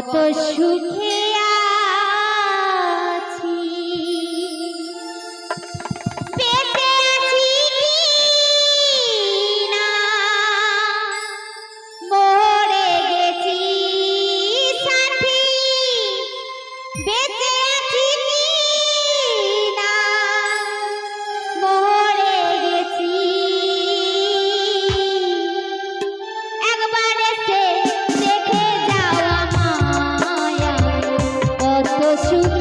কত সুখে আছি, বেঁচে আছি না মরে গেছি সাথী, বেঁচে আছি না মরে গেছি। একবার এসে দেখে যাও আমায়, কত সুখ